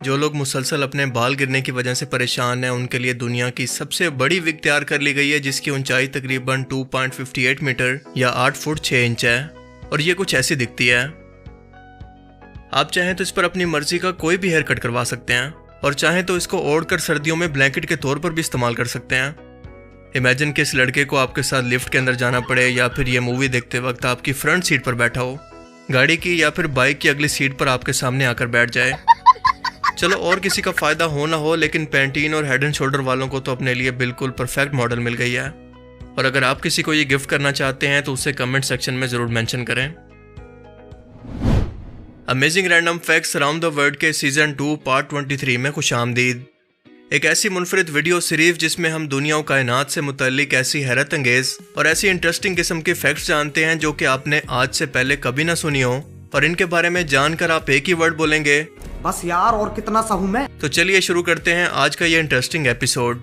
जो लोग मुसलसल अपने बाल गिरने की वजह से परेशान हैं उनके लिए दुनिया की सबसे बड़ी विग तैयार कर ली गई है, जिसकी ऊंचाई तकरीबन 2.58 मीटर या 8 फुट 6 इंच है और ये कुछ ऐसी दिखती है। आप चाहें तो इस पर अपनी मर्जी का कोई भी हेयर कट करवा सकते हैं और चाहें तो इसको ओढ़कर सर्दियों में ब्लैंकेट के तौर पर भी इस्तेमाल कर सकते हैं। इमेजिन कि इस लड़के को आपके साथ लिफ्ट के अंदर जाना पड़े या फिर ये मूवी देखते वक्त आपकी फ्रंट सीट पर बैठा हो, गाड़ी की या फिर बाइक की अगली सीट पर आपके सामने आकर बैठ जाए। चलो और किसी का फायदा हो ना हो, लेकिन पैंटीन और हेड एंड शोल्डर वालों को तो अपने लिए बिल्कुल परफेक्ट मॉडल मिल गई है। और अगर आप किसी को ये गिफ्ट करना चाहते हैं तो उसे कमेंट सेक्शन में जरूर मेंशन करें। Amazing random facts around the world के सीजन 2 पार्ट 23 में खुशामदीद। एक ऐसी मुनफरिद वीडियो सीरीज जिसमें हम दुनिया और कायनात से मुतल्लिक ऐसी हैरत अंगेज और ऐसी इंटरेस्टिंग किस्म के फैक्ट्स जानते हैं जो कि आपने आज से पहले कभी ना सुनी हो, और इनके बारे में जानकर आप एक ही वर्ड बोलेंगे, बस यार और कितना सा हूं मैं। तो चलिए शुरू करते हैं आज का ये इंटरेस्टिंग एपिसोड।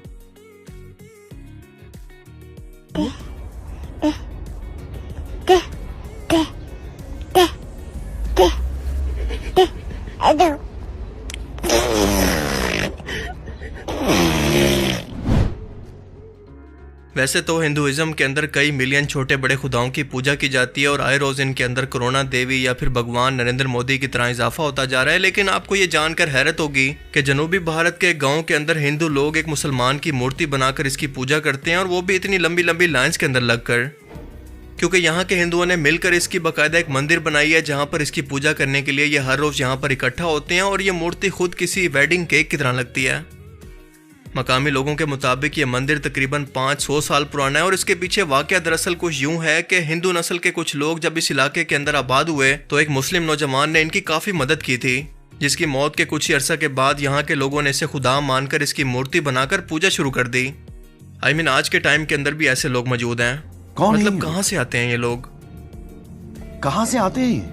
वैसे तो हिंदुइज्म के अंदर कई मिलियन छोटे बड़े खुदाओं की पूजा की जाती है और आए रोज इनके अंदर कोरोना देवी या फिर भगवान नरेंद्र मोदी की तरह इजाफा होता जा रहा है। लेकिन आपको ये जानकर हैरत होगी कि जनूबी भारत के गांव के अंदर हिंदू लोग एक मुसलमान की मूर्ति बनाकर इसकी पूजा करते हैं, और वो भी इतनी लंबी लंबी लाइन्स के अंदर लगकर, क्योंकि यहाँ के हिंदुओं ने मिलकर इसकी बाकायदा एक मंदिर बनाई है जहाँ पर इसकी पूजा करने के लिए ये हर रोज यहाँ पर इकट्ठा होते हैं। और ये मूर्ति खुद किसी वेडिंग केक की तरह लगती है। मकामी लोगों के मुताबिक ये मंदिर तकरीबन 500 साल पुराना है और इसके पीछे वाकया दरअसल कुछ यूं है कि हिंदू नस्ल के कुछ लोग जब इस इलाके के अंदर आबाद हुए तो एक मुस्लिम नौजवान ने इनकी काफी मदद की थी, जिसकी मौत के कुछ ही अरसा के बाद यहाँ के लोगों ने इसे खुदा मानकर इसकी मूर्ति बनाकर पूजा शुरू कर दी। आज के टाइम के अंदर भी ऐसे लोग मौजूद हैं। मतलब कहाँ से आते हैं ये लोग, कहाँ से आते हैं?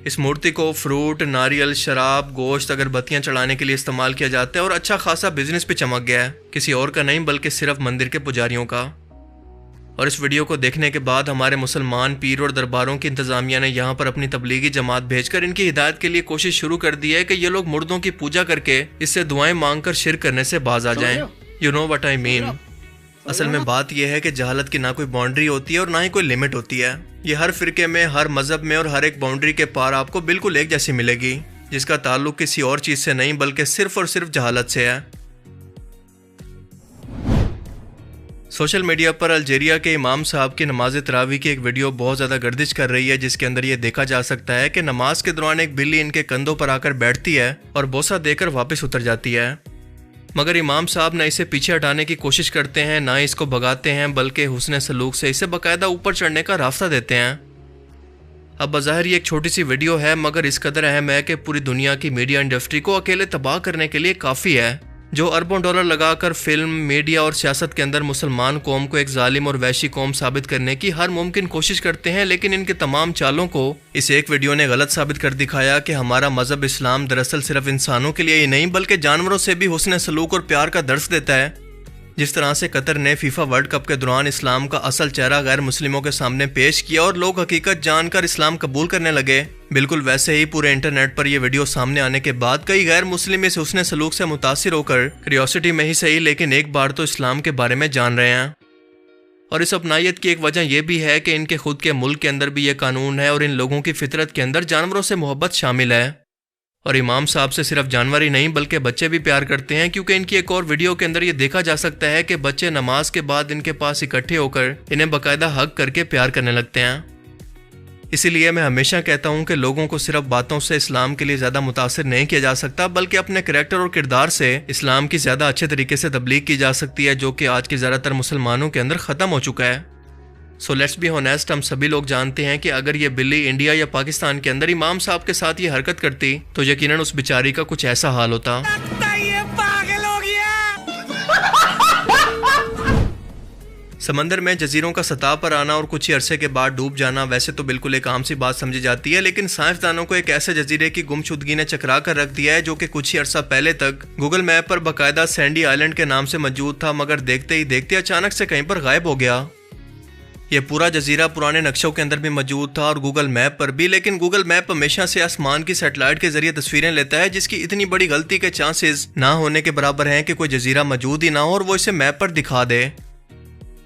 इस मूर्ति को फ्रूट, नारियल, शराब, गोश्त, अगरबत्तियां चढ़ाने के लिए इस्तेमाल किया जाता है और अच्छा खासा बिजनेस भी चमक गया है, किसी और का नहीं बल्कि सिर्फ मंदिर के पुजारियों का। और इस वीडियो को देखने के बाद हमारे मुसलमान पीर और दरबारों की इंतजामिया ने यहाँ पर अपनी तबलीगी जमात भेजकर इनकी हिदायत के लिए कोशिश शुरू कर दी है कि ये लोग मुर्दों की पूजा करके इससे दुआएं मांगकर शिरक करने से बाज आ जाएं। You know what I mean. असल में बात यह है कि जहालत की ना कोई बाउंड्री होती है और ना ही कोई लिमिट होती है। ये हर फिरके में, हर मजहब में और हर एक बाउंड्री के पार आपको बिल्कुल एक जैसी मिलेगी, जिसका ताल्लुक किसी और चीज से नहीं बल्कि सिर्फ और सिर्फ जहालत से है। सोशल मीडिया पर अल्जीरिया के इमाम साहब की नमाज तरावी की एक वीडियो बहुत ज्यादा गर्दिश कर रही है, जिसके अंदर ये देखा जा सकता है कि नमाज के दौरान एक बिल्ली इनके कंधों पर आकर बैठती है और बोसा देकर वापस उतर जाती है, मगर इमाम साहब न इसे पीछे हटाने की कोशिश करते हैं, ना ही इसको भगाते हैं, बल्कि हुस्न सलूक से इसे बाकायदा ऊपर चढ़ने का रास्ता देते हैं। अब बज़ाहिर ये एक छोटी सी वीडियो है, मगर इस कदर अहम है कि पूरी दुनिया की मीडिया इंडस्ट्री को अकेले तबाह करने के लिए काफ़ी है, जो अरबों डॉलर लगाकर फिल्म, मीडिया और सियासत के अंदर मुसलमान कौम को एक जालिम और वैशी कौम साबित करने की हर मुमकिन कोशिश करते हैं। लेकिन इनके तमाम चालों को इस एक वीडियो ने गलत साबित कर दिखाया कि हमारा मजहब इस्लाम दरअसल सिर्फ इंसानों के लिए ही नहीं बल्कि जानवरों से भी हुस्न सलूक और प्यार का दर्स देता है। जिस तरह से कतर ने फीफा वर्ल्ड कप के दौरान इस्लाम का असल चेहरा गैर मुस्लिमों के सामने पेश किया और लोग हकीकत जानकर इस्लाम कबूल करने लगे, बिल्कुल वैसे ही पूरे इंटरनेट पर यह वीडियो सामने आने के बाद कई गैर मुस्लिम इस हुस्न सलूक से मुतासिर होकर क्यूरियोसिटी में ही सही लेकिन एक बार तो इस्लाम के बारे में जान रहे हैं। और इस अपनायत की एक वजह यह भी है कि इनके खुद के मुल्क के अंदर भी यह कानून है और इन लोगों की फितरत के अंदर जानवरों से मोहब्बत शामिल है। और इमाम साहब से सिर्फ जानवर ही नहीं बल्कि बच्चे भी प्यार करते हैं, क्योंकि इनकी एक और वीडियो के अंदर ये देखा जा सकता है कि बच्चे नमाज के बाद इनके पास इकट्ठे होकर इन्हें बाकायदा हग करके प्यार करने लगते हैं। इसीलिए मैं हमेशा कहता हूँ कि लोगों को सिर्फ बातों से इस्लाम के लिए ज़्यादा मुतासिर नहीं किया जा सकता, बल्कि अपने करैक्टर और किरदार से इस्लाम की ज़्यादा अच्छे तरीके से तबलीग की जा सकती है, जो कि आज के ज़्यादातर मुसलमानों के अंदर ख़त्म हो चुका है। सो लेट्स बी ऑनेस्ट, हम सभी लोग जानते हैं कि अगर ये बिल्ली इंडिया या पाकिस्तान के अंदर इमाम साहब के साथ ये हरकत करती तो यकीनन उस बेचारी का कुछ ऐसा हाल होता। पागल हो गया। समंदर में जजीरों का सतह पर आना और कुछ ही अरसे के बाद डूब जाना वैसे तो बिल्कुल एक आम सी बात समझी जाती है, लेकिन साइंसदानों को एक ऐसे जजीरे की गुमशुदगी ने चकरा कर रख दिया है जो कि कुछ ही अरसा पहले तक गूगल मैप पर बाकायदा सैंडी आइलैंड के नाम से मौजूद था, मगर देखते ही देखते अचानक से कहीं पर गायब हो गया। ये पूरा जजीरा पुराने नक्शों के अंदर भी मौजूद था और गूगल मैप पर भी, लेकिन गूगल मैप हमेशा से आसमान की सैटेलाइट के जरिए तस्वीरें लेता है जिसकी इतनी बड़ी गलती के चांसेस ना होने के बराबर हैं कि कोई जजीरा मौजूद ही ना हो और वो इसे मैप पर दिखा दे।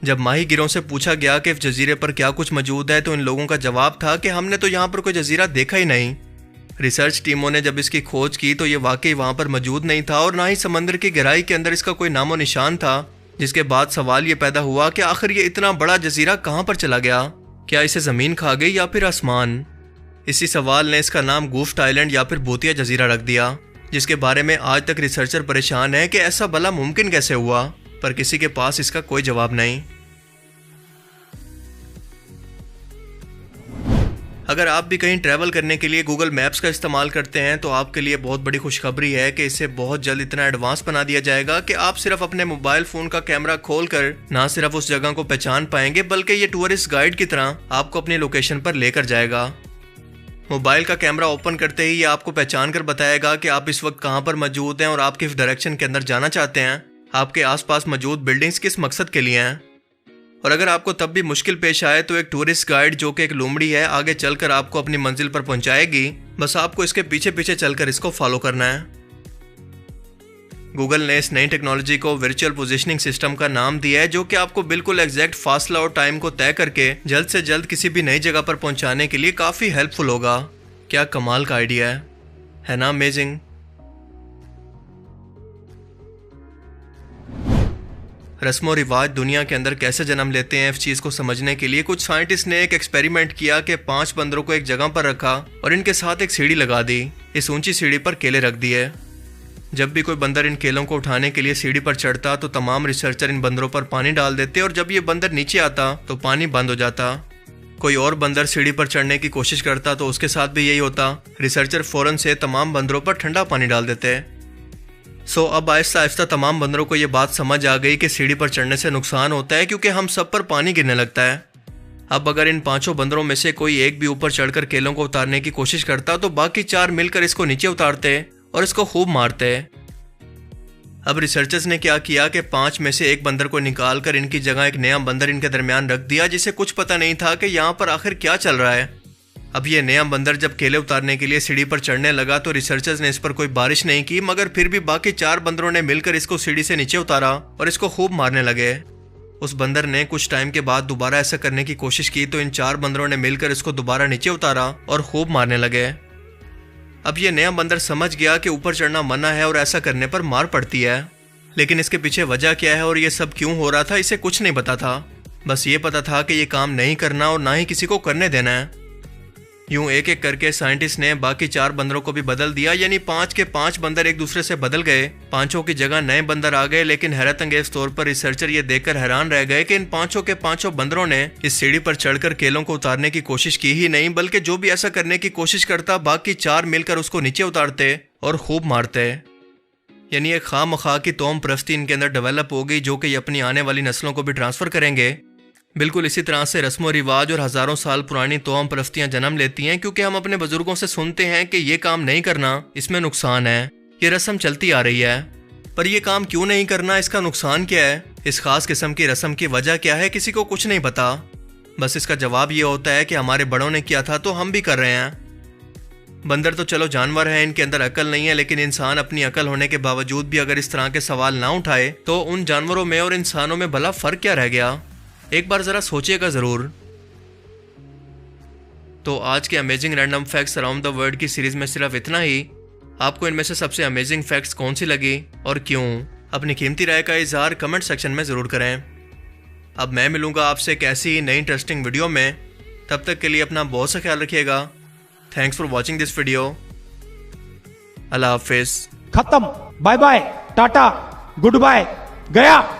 जब माहीगिरों से पूछा गया कि इस जजीरे पर क्या कुछ मौजूद है तो इन लोगों का जवाब था कि हमने तो यहाँ पर कोई जजीरा देखा ही नहीं। रिसर्च टीमों ने जब इसकी खोज की तो ये वाकई वहाँ पर मौजूद नहीं था और ना ही समंदर की गहराई के अंदर इसका कोई नामो निशान था, जिसके बाद सवाल ये पैदा हुआ कि आखिर ये इतना बड़ा जजीरा कहाँ पर चला गया, क्या इसे ज़मीन खा गई या फिर आसमान। इसी सवाल ने इसका नाम गुफ्ट आइलैंड या फिर भूतिया जजीरा रख दिया, जिसके बारे में आज तक रिसर्चर परेशान है कि ऐसा भला मुमकिन कैसे हुआ, पर किसी के पास इसका कोई जवाब नहीं। अगर आप भी कहीं ट्रैवल करने के लिए गूगल मैप्स का इस्तेमाल करते हैं तो आपके लिए बहुत बड़ी खुशखबरी है कि इसे बहुत जल्द इतना एडवांस बना दिया जाएगा कि आप सिर्फ अपने मोबाइल फोन का कैमरा खोलकर ना सिर्फ उस जगह को पहचान पाएंगे बल्कि ये टूरिस्ट गाइड की तरह आपको अपनी लोकेशन पर लेकर जाएगा। मोबाइल का कैमरा ओपन करते ही ये आपको पहचान कर बताएगा कि आप इस वक्त कहाँ पर मौजूद हैं और आप किस डायरेक्शन के अंदर जाना चाहते हैं, आपके आसपास मौजूद बिल्डिंग्स किस मकसद के लिए हैं। और अगर आपको तब भी मुश्किल पेश आए तो एक टूरिस्ट गाइड जो कि एक लोमड़ी है आगे चलकर आपको अपनी मंजिल पर पहुंचाएगी, बस आपको इसके पीछे पीछे चलकर इसको फॉलो करना है। गूगल ने इस नई टेक्नोलॉजी को वर्चुअल पोजीशनिंग सिस्टम का नाम दिया है, जो कि आपको बिल्कुल एग्जैक्ट फासला और टाइम को तय करके जल्द से जल्द किसी भी नई जगह पर पहुंचाने के लिए काफी हेल्पफुल होगा। क्या कमाल का आइडिया है ना? अमेजिंग। रस्मो रिवाज दुनिया के अंदर कैसे जन्म लेते हैं, इस चीज को समझने के लिए कुछ साइंटिस्ट ने एक एक्सपेरिमेंट किया कि 5 बंदरों को एक जगह पर रखा और इनके साथ एक सीढ़ी लगा दी। इस ऊंची सीढ़ी पर केले रख दिए। जब भी कोई बंदर इन केलों को उठाने के लिए सीढ़ी पर चढ़ता तो तमाम रिसर्चर इन बंदरों पर पानी डाल देते और जब ये बंदर नीचे आता तो पानी बंद हो जाता। कोई और बंदर सीढ़ी पर चढ़ने की कोशिश करता तो उसके साथ भी यही होता। रिसर्चर फौरन से तमाम बंदरों पर ठंडा पानी डाल देते। अब आहिस्ता आहिस्ता तमाम बंदरों को ये बात समझ आ गई कि सीढ़ी पर चढ़ने से नुकसान होता है क्योंकि हम सब पर पानी गिरने लगता है। अब अगर इन 5 बंदरों में से कोई एक भी ऊपर चढ़कर केलों को उतारने की कोशिश करता तो बाकी 4 मिलकर इसको नीचे उतारते और इसको खूब मारते। अब रिसर्चर्स ने क्या किया कि 5 में से एक बंदर को निकाल कर इनकी जगह एक नया बंदर इनके दरमियान रख दिया, जिसे कुछ पता नहीं था कि यहाँ पर आखिर क्या चल रहा है। अब ये नया बंदर जब केले उतारने के लिए सीढ़ी पर चढ़ने लगा तो रिसर्चर्स ने इस पर कोई बारिश नहीं की, मगर फिर भी बाकी 4 बंदरों ने मिलकर इसको सीढ़ी से नीचे उतारा और इसको खूब मारने लगे। उस बंदर ने कुछ टाइम के बाद दोबारा ऐसा करने की कोशिश की तो इन 4 बंदरों ने मिलकर इसको दोबारा नीचे उतारा और खूब मारने लगे। अब ये नया बंदर समझ गया कि ऊपर चढ़ना मना है और ऐसा करने पर मार पड़ती है, लेकिन इसके पीछे वजह क्या है और ये सब क्यों हो रहा था इसे कुछ नहीं पता था। बस ये पता था कि ये काम नहीं करना और ना ही किसी को करने देना है। यूं एक एक करके साइंटिस्ट ने बाकी 4 बंदरों को भी बदल दिया, यानी 5 के 5 बंदर एक दूसरे से बदल गए। 5 की जगह नए बंदर आ गए, लेकिन हैरत अंगेज तौर पर रिसर्चर ये देखकर हैरान रह गए कि इन 5 के 5 बंदरों ने इस सीढ़ी पर चढ़कर केलों को उतारने की कोशिश की ही नहीं, बल्कि जो भी ऐसा करने की कोशिश करता बाकी 4 मिलकर उसको नीचे उतारते और खूब मारते। यानी एक खामखा की तौम परस्ती इनके अंदर डेवलप हो गई, जो कि अपनी आने वाली नस्लों को भी ट्रांसफर करेंगे। बिल्कुल इसी तरह से रस्म रिवाज और हजारों साल पुरानी तौम परस्तियां जन्म लेती हैं, क्योंकि हम अपने बुजुर्गों से सुनते हैं कि ये काम नहीं करना, इसमें नुकसान है। ये रस्म चलती आ रही है, पर ये काम क्यों नहीं करना, इसका नुकसान क्या है, इस खास किस्म की रस्म की वजह क्या है, किसी को कुछ नहीं पता। बस इसका जवाब ये होता है कि हमारे बड़ों ने किया था तो हम भी कर रहे हैं। बंदर तो चलो जानवर है, इनके अंदर अकल नहीं है, लेकिन इंसान अपनी अकल होने के बावजूद भी अगर इस तरह के सवाल ना उठाए तो उन जानवरों में और इंसानों में भला फर्क क्या रह गया? एक बार जरा सोचिएगा जरूर। तो आज के amazing random facts around the world की सीरीज में सिर्फ इतना ही। आपको इनमें से सबसे अमेजिंग फैक्ट्स कौन सी लगी और क्यों? अपनी कीमती राय का इजहार कमेंट सेक्शन में जरूर करें। अब मैं मिलूंगा आपसे एक ऐसी ही नई इंटरेस्टिंग वीडियो में। तब तक के लिए अपना बहुत सा ख्याल रखिएगा। Thanks for watching this video. Allah हाफिज। खत्म। Bye bye, tata, good bye, गया।